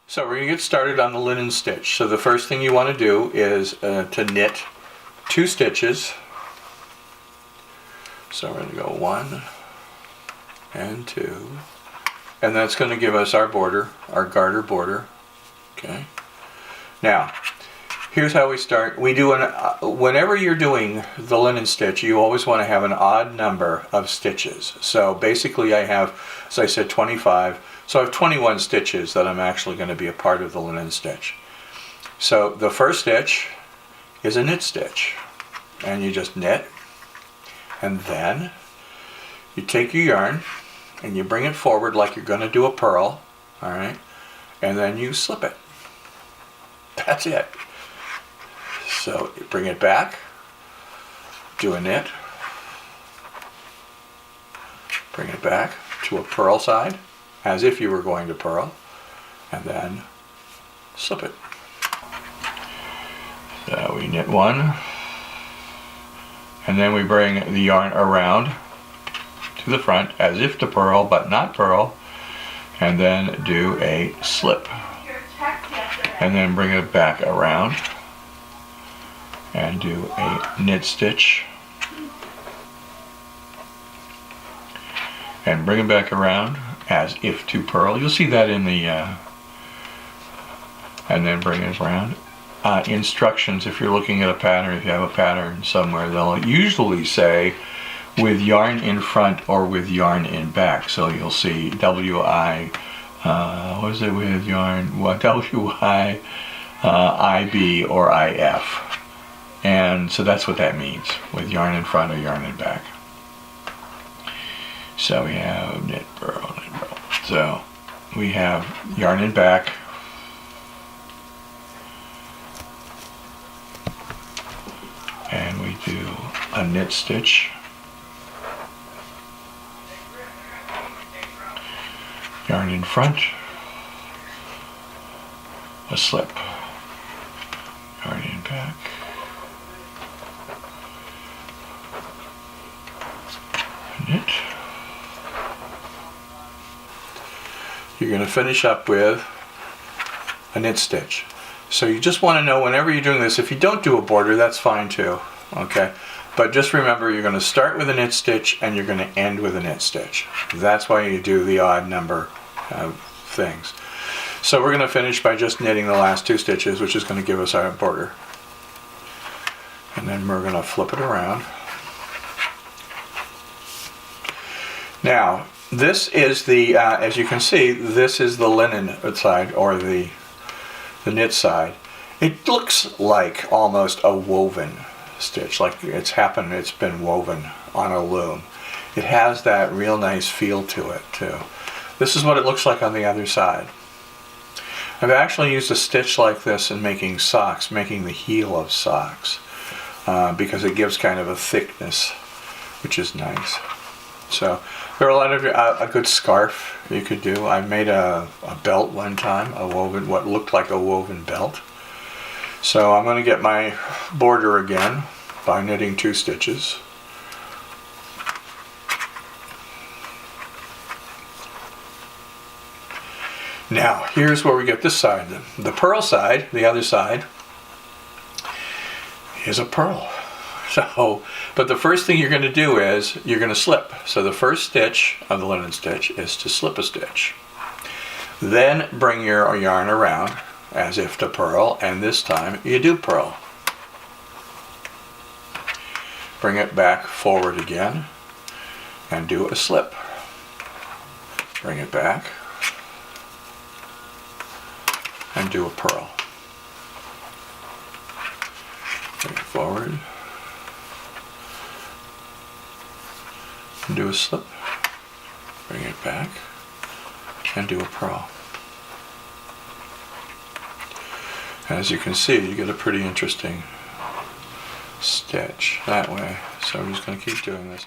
So we're going to get started on the linen stitch. So the first thing you want to do is to knit 2 stitches. So we're going to go 1 and 2, and that's going to give us our border, our garter border. Okay. Now, here's how we start. We do whenever you're doing the linen stitch, you always want to have an odd number of stitches. So basically I have, as I said, 25. So I have 21 stitches that I'm actually going to be a part of the linen stitch. So the first stitch is a knit stitch, and you just knit, and then you take your yarn and you bring it forward like you're going to do a purl, all right, and then you slip it. That's it. So you bring it back, do a knit, bring it back to a purl side, as if you were going to purl, and then slip it. So we knit 1, and then we bring the yarn around to the front as if to purl, but not purl, and then do a slip, and then bring it back around and do a knit stitch, and bring it back around as if to purl. You'll see that in the and then bring it around. Instructions, if you're looking at a pattern, if you have a pattern somewhere, they'll usually say with yarn in front or with yarn in back. So you'll see WI, what is it with yarn? What WI, IB or IF. And so that's what that means, with yarn in front or yarn in back. So we have knit, purl, knit, purl. So we have yarn in back, and we do a knit stitch, yarn in front, a slip, yarn in back, a knit. You're going to finish up with a knit stitch. So you just want to know whenever you're doing this, if you don't do a border, that's fine too, okay? But just remember, you're going to start with a knit stitch and you're going to end with a knit stitch. That's why you do the odd number of things. So we're going to finish by just knitting the last 2 stitches, which is going to give us our border. And then we're going to flip it around. Now, this is the, as you can see, this is the linen side, or the knit side. It looks like almost a woven stitch, like it's been woven on a loom. It has that real nice feel to it too. This is what it looks like on the other side. I've actually used a stitch like this in making socks, making the heel of socks, because it gives kind of a thickness, which is nice. So there are a lot of a good scarf you could do. I made a belt one time, a woven, what looked like a woven belt. So I'm going to get my border again by knitting 2 stitches. Now here's where we get this side. The purl side, the other side, is a purl. So, but the first thing you're going to do is you're going to slip. So the first stitch of the linen stitch is to slip a stitch. Then bring your yarn around as if to purl, and this time you do purl. Bring it back forward again and do a slip. Bring it back and do a purl. Bring it forward and do a slip, bring it back, and do a purl. As you can see, you get a pretty interesting stitch that way. So I'm just going to keep doing this.